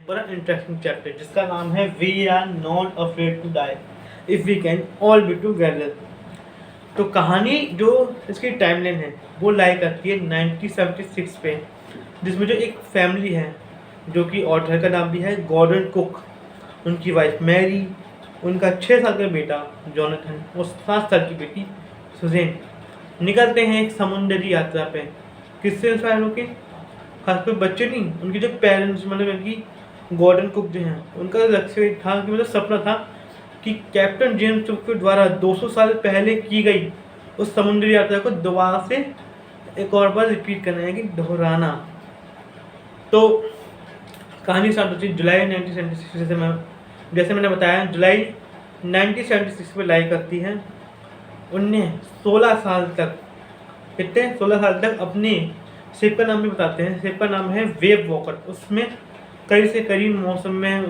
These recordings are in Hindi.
बड़ा इंटरेस्टिंग चैप्टर जिसका नाम है we are not afraid to die if we can all be together. तो कहानी जो इसकी टाइमलाइन है वो लाई करती है 1976 पे, जिसमें जो एक फैमिली है जो कि ऑथर का नाम भी है गॉर्डन कुक, उनकी वाइफ मैरी, उनका 6 साल का बेटा जॉनथन और 7 साल की बेटी सुजैन निकलते हैं एक समुद्री यात्रा पे। किससे इंस्पायर होके? खासकर बच्चे नहीं, उनके जो पेरेंट्स मतलब उनकी गॉर्डन कुक जो हैं उनका लक्ष्य था कि मतलब सपना था कि कैप्टन जेम्स कुक के द्वारा 200 साल पहले की गई उस समुद्री यात्रा को दोबारा से एक और बार रिपीट करना है कि दोहराना। तो कहानी स्टार्ट होती है जुलाई 1976 से। जैसे मैंने बताया जुलाई 1976 में लाई करती है। उन्हें 16 साल तक, कितने 16 साल तक अपने शिप का नाम भी बताते हैं। शिप का नाम है वेव वॉकर। उसमें कई से करीब मौसम में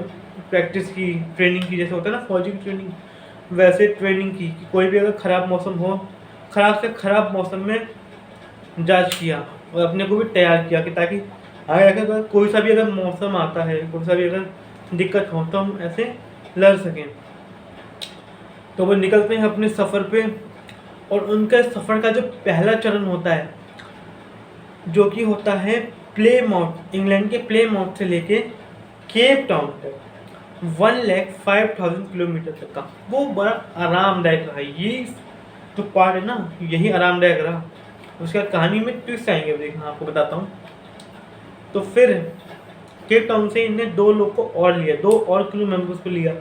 प्रैक्टिस की, ट्रेनिंग की, जैसे होता है ना फौजी की ट्रेनिंग, वैसे ट्रेनिंग की कि कोई भी अगर ख़राब मौसम हो, ख़राब से ख़राब मौसम में जांच किया और अपने को भी तैयार किया कि ताकि आगे अगर कोई सा भी अगर मौसम आता है, कोई सा भी अगर दिक्कत हो तो हम ऐसे लड़ सकें। तो वो निकलते हैं अपने सफ़र पे और उनका सफ़र का जो पहला चरण होता है जो कि होता है प्लेमाउथ, इंग्लैंड के प्लेमाउथ से लेके केप टाउन तक 1,05,000 किलोमीटर तक का, वो बड़ा आरामदायक रहा। ये तो पार्ट है ना, यही आरामदायक रहा। उसके बाद कहानी में ट्विस्ट आएंगे, देखना आपको बताता हूँ। तो फिर केप टाउन से इन्हें 2 लोग को और लिया, 2 और क्रू मेंबर्स को लिया,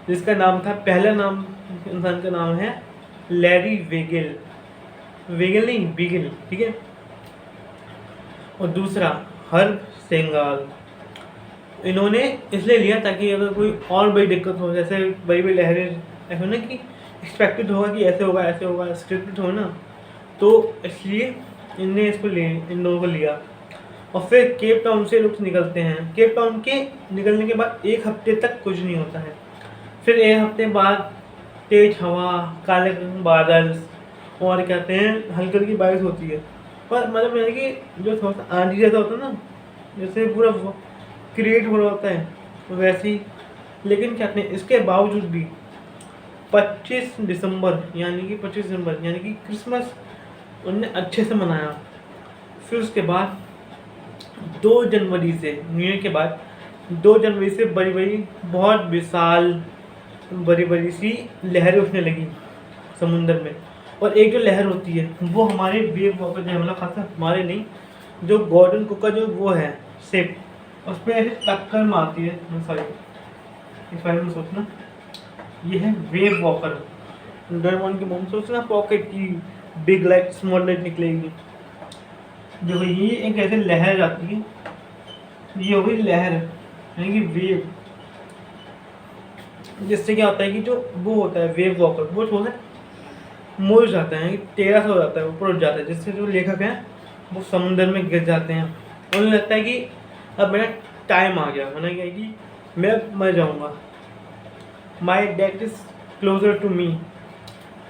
जिसका नाम था, पहला नाम इंसान का नाम है लैरी वेगेल, वेगेल नहीं बिगेल, ठीक है, और दूसरा हर्ब सेंगाल। इन्होंने इसलिए लिया ताकि अगर कोई और बड़ी दिक्कत हो, जैसे बड़ी बड़ी लहरें, ऐसा ना कि एक्सपेक्टेड होगा कि ऐसे होगा ऐसे होगा, स्क्रिप्टेड हो ना, तो इसलिए इनने इसको ले इन लोगों को लिया। और फिर केप टाउन से लोग निकलते हैं। केप टाउन के निकलने के बाद 1 हफ्ते तक कुछ नहीं होता है। फिर 1 हफ्ते बाद तेज हवा, काले बादल और कहते हैं हल्की हल्की बारिश होती है। पर मतलब यानी कि जो थोड़ा सा आंधी जैसा होता है ना, जैसे पूरा क्रिएट हो रहा होता है वैसे ही। लेकिन कहते हैं इसके बावजूद भी 25 दिसंबर यानी कि क्रिसमस उनने अच्छे से मनाया। फिर उसके बाद 2 जनवरी से, न्यू ईयर के बाद 2 जनवरी से बड़ी बड़ी बहुत विशाल बड़ी बड़ी सी लहरें उठने लगी समुंदर में। और एक जो लहर होती है वो हमारे वेव वॉकर जो है, मतलब खासा हमारे नहीं, जो गॉर्डन कुक का जो वो है शेप, उस पर ऐसे टक्कर मारती है। सॉरी, इस बारे में सोचना, ये है वेव वॉकर। डोरेमोन की मोम सोचना पॉकेट की बिग लाइट स्मॉल लाइट निकलेगी। देखो ये एक ऐसे लहर जाती है, ये हो गई लहर यानी कि वेव। जिससे क्या होता है कि जो वो होता है वेव वॉकर, वो थोड़ा मुड़ जाता है, टेढ़ा सा हो जाता है, ऊपर उठ जाता है, जिससे जो लेखक हैं वो समुद्र में गिर जाते हैं। उन्हें लगता है कि अब मेरा टाइम आ गया, मैंने क्या कि मैं मर जाऊंगा, my death is closer to me.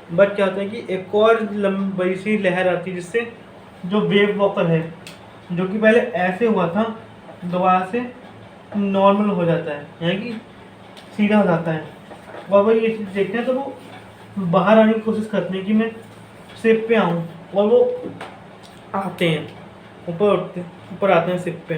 But क्या होता है कि एक और लंबी सी लहर आती है, जिससे जो वेव वॉकर है जो कि पहले ऐसे हुआ था दोबारा से नॉर्मल हो जाता है, यानी कि सीधा हो जाता है। और वो ये चीज़ देखते हैं तो वो बाहर आने की कोशिश करते हैं कि मैं शिप पे आऊँ, और वो आते हैं, ऊपर आते हैं शिप पे।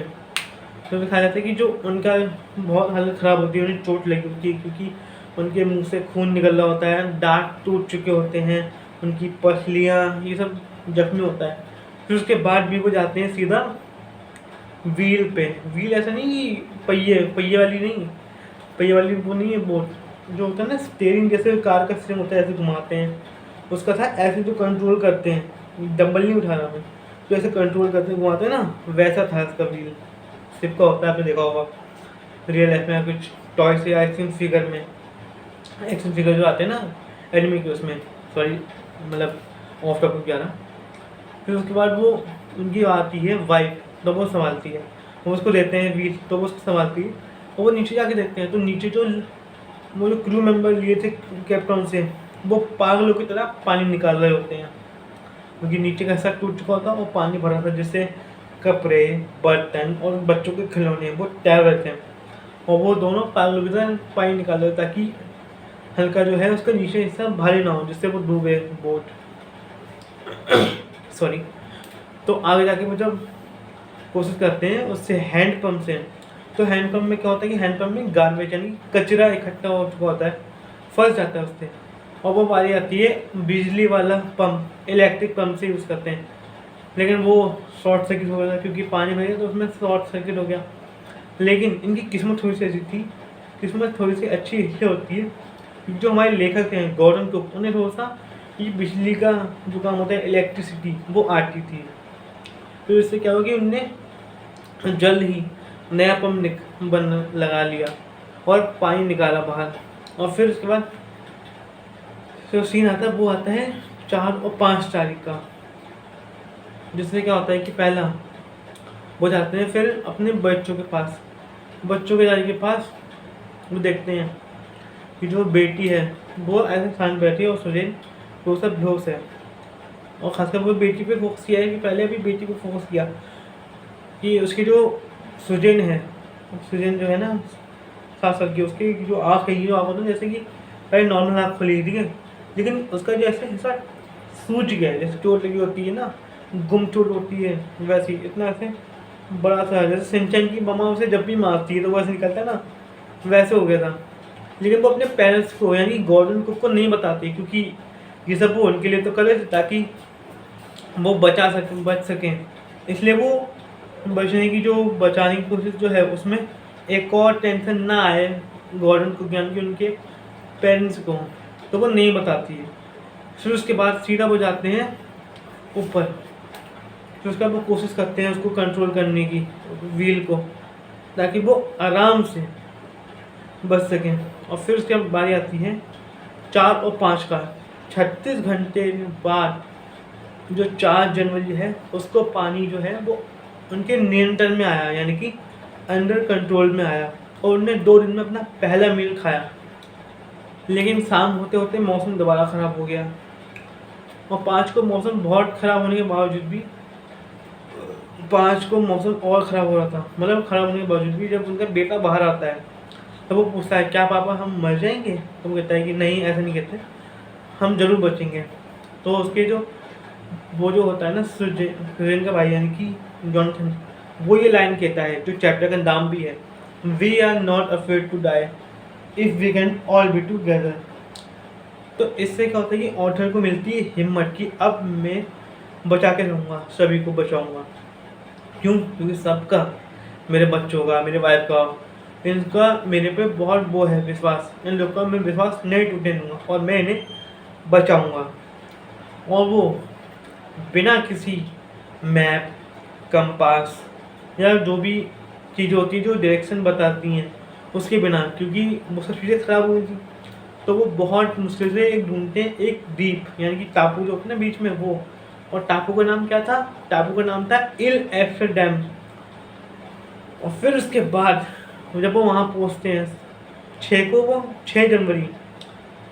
तो दिखाया जाता है कि जो उनका बहुत हालत ख़राब होती है, उन्हें चोट लगी होती है क्योंकि उनके मुंह से खून निकल रहा होता है, दांत टूट चुके होते हैं, उनकी पसलियाँ ये सब जख्मी होता है। फिर उसके बाद भी वो जाते हैं सीधा व्हील पे। व्हील ऐसा नहीं कि पहिए वाली नहीं, पहिए वाली वो नहीं है, बोट जो होता है ना स्टीयरिंग, जैसे कार का स्टीयरिंग होता है ऐसे घुमाते हैं, उसका था ऐसे जो कंट्रोल करते हैं, डंबल नहीं उठा रहा मैं, तो ऐसे कंट्रोल करते हैं घुमाते हैं ना, वैसा था इसका व्हील। शिप का होता है, आपने देखा होगा रियल लाइफ में कुछ टॉय से एक्शन फिगर में, एक्शन फिगर जो आते हैं ना एनिमी के उसमें, सॉरी मतलब ऑफ टॉपिक जा रहा। फिर उसके बाद वो उनकी आती है वाइफ, तो वो संभालती है, वो उसको देते हैं व्हील, तो वो उसको संभालती है। और वो नीचे जाके देखते हैं तो नीचे जो वो जो क्रू मेंबर लिए थे कैप्टन से, वो पागलों की तरह पानी निकाल रहे होते हैं, क्योंकि नीचे का हिस्सा टूट चुका होता और पानी भरा था, जिससे कपड़े, बर्तन और बच्चों के खिलौने वो तैर रहे थे। और वो दोनों पागलों की तरह पानी निकाल रहे ताकि हल्का जो है उसका नीचे हिस्सा भारी ना हो जिससे वो डूबे बोट। सॉरी। तो आगे जाके वो जब कोशिश करते हैं उससे हैंड पंप से, तो हैंड पंप में क्या होता है कि हैंड पंप में गार्बेज यानी कचरा इकट्ठा हो चुका होता है, फंस जाता है उससे, और वो बारी आती है बिजली वाला पंप, इलेक्ट्रिक पंप से यूज़ करते हैं। लेकिन वो शॉर्ट सर्किट हो गया क्योंकि पानी भर गया तो उसमें शॉर्ट सर्किट हो गया। लेकिन इनकी किस्मत थोड़ी सी ऐसी थी, किस्मत थोड़ी सी अच्छी इसलिए होती है क्योंकि जो हमारे लेखक हैं गॉर्डन कुक, उन्हें थोड़ा सा ये बिजली का जो काम होता है इलेक्ट्रिसिटी वो आती थी। तो इससे क्या हुआ कि उनने जल्द ही नया पंप बन लगा लिया और पानी निकाला बाहर। और फिर उसके बाद जो सीन आता है वो आता है 4 और 5 तारीख का, जिसमें क्या होता है कि पहला वो जाते हैं फिर अपने बच्चों के पास, बच्चों के दादी के पास। वो देखते हैं कि जो बेटी है वो ऐसे शांत बैठी है और सुजैन वो सब बेहोश है। और खासकर वो बेटी पे फोकस किया है कि पहले अभी बेटी को फोकस किया कि उसकी जो सुजैन है, सुजैन जो है ना 7 साल की, उसकी जो आँख है, ये जो आँख होता है जैसे कि पहले नॉर्मल आँख खुली, ठीक है, लेकिन उसका जो ऐसे हिस्सा सूज गया है, जैसे चोट लगी होती है ना, गुम चोट होती है वैसी, इतना ऐसे बड़ा सा, जैसे सिंचन की मम्मा उसे जब भी मारती है तो वैसे निकलता है ना, वैसे हो गया था। लेकिन वो अपने पेरेंट्स को यानी गॉर्डन कुक को नहीं बताती क्योंकि ये सब वो उनके लिए तो करे ताकि वो बच सकें। इसलिए वो बचने की जो बचाने की कोशिश जो है उसमें एक और टेंशन ना आए गॉर्डन कुक यानी कि उनके पेरेंट्स को, तो वो नहीं बताती है। फिर उसके बाद सीधा वो जाते हैं ऊपर, फिर उसके बाद वो कोशिश करते हैं उसको कंट्रोल करने की, व्हील को, ताकि वो आराम से बच सकें। और फिर उसके बाद बारी आती है 4 और 5 का, 36 घंटे बाद जो 4 जनवरी है उसको पानी जो है वो उनके नियंत्रण में आया, यानी कि अंडर कंट्रोल में आया, और उन्होंने 2 दिन में अपना पहला मील खाया। लेकिन शाम होते होते मौसम दोबारा ख़राब हो गया, और 5 को मौसम बहुत ख़राब होने के बावजूद भी 5 को मौसम और ख़राब हो रहा था, मतलब ख़राब होने के बावजूद भी जब उनका बेटा बाहर आता है तो वो पूछता है क्या पापा हम मर जाएंगे, तो वो कहता है कि नहीं ऐसा नहीं कहते, हम ज़रूर बचेंगे। तो उसके जो वो जो होता है ना सुजैन का भाई यानी कि जॉनथन, वो ये लाइन कहता है जो चैप्टर का नाम भी है, we are not afraid to die if we can all be together. तो इससे क्या होता है कि ऑथर को मिलती है हिम्मत कि अब मैं बचा के रहूँगा, सभी को बचाऊँगा। क्यों? क्योंकि सबका, मेरे बच्चों का, मेरे वाइफ का, इनका मेरे पे बहुत वो है विश्वास, इन लोगों का मैं विश्वास नहीं टूटने दूँगा और मैं इन्हें बचाऊँगा। और वो बिना किसी मैप, कंपास या जो भी चीज़ होती है जो डायरेक्शन बताती हैं उसके बिना, क्योंकि वो सब चीज़ें ख़राब हो गई थी, तो वो बहुत मुश्किल से एक ढूंढते हैं एक द्वीप यानी कि टापू जो होता है ना बीच में वो, और टापू का नाम क्या था? टापू का नाम था इल एम्स्टर्डम। और फिर उसके बाद जब वो वहाँ पहुँचते हैं 6 जनवरी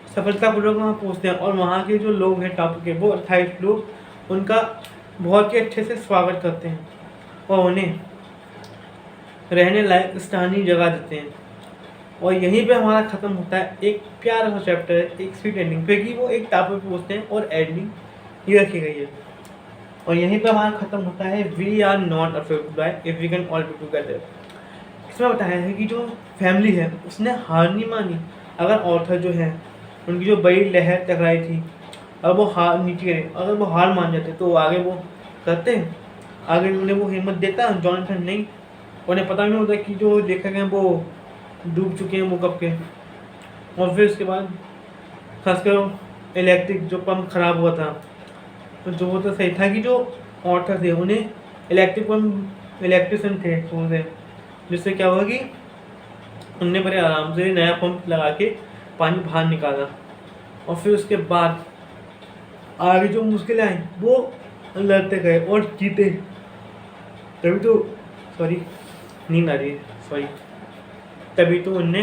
सफलतापूर्वक वहाँ पहुँचते हैं, और वहाँ के जो लोग हैं टापू के वो 28 लोग उनका बहुत ही अच्छे से स्वागत करते हैं और उन्हें रहने लायक स्थानीय जगह देते हैं। और यहीं पे हमारा ख़त्म होता है एक प्यारा सा चैप्टर है, एक स्वीट एंडिंग पे कि वो एक टापू पे पहुँचते हैं और एंडिंग ये रखी गई है। और यहीं पे हमारा ख़त्म होता है we are not afraid to die if we can all be together. इसमें बताया है कि जो फैमिली है उसने हार नहीं मानी। अगर ऑथर जो है उनकी जो बड़ी लहर टकराई थी, अगर वो हार नीचे गए, अगर वो हार मान जाते तो आगे वो करते हैं, आगे उन्हें वो हिम्मत देता। जॉनथन नहीं, उन्हें पता नहीं होता कि जो लेखक हैं वो डूब चुके हैं वो कब के। और फिर उसके बाद खासकर इलेक्ट्रिक जो पंप ख़राब हुआ था, तो जो वो तो सही था कि जो ऑथर थे उन्हें इलेक्ट्रिशियन थे वो, जिससे क्या हुआ कि उनने बड़े आराम से नया पंप लगा के पानी बाहर निकाला। और फिर उसके बाद आगे जो मुश्किलें आई वो लड़ते गए और जीते। तभी तो नींद आ रही है, तभी तो उनने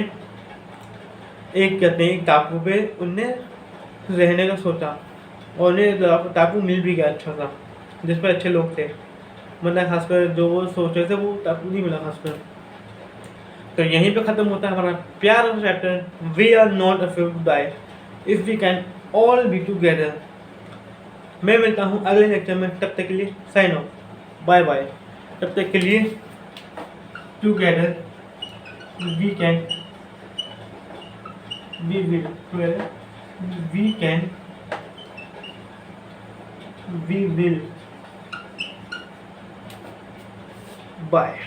एक कहते हैं एक टापू पे उनने रहने का सोचा, और उन्हें टापू मिल भी गया अच्छा सा जिस पर अच्छे लोग थे, मतलब खासकर जो वो सोच रहे थे वो टापू नहीं मिला खासकर। तो यहीं पे ख़त्म होता है हमारा प्यारा chapter we are not afraid to die if we can all be together. मैं मिलता हूँ अगले लेक्चर में, तब तक के लिए साइन ऑफ, बाय बाय। तब तक के लिए together we can we will together we can we will bye.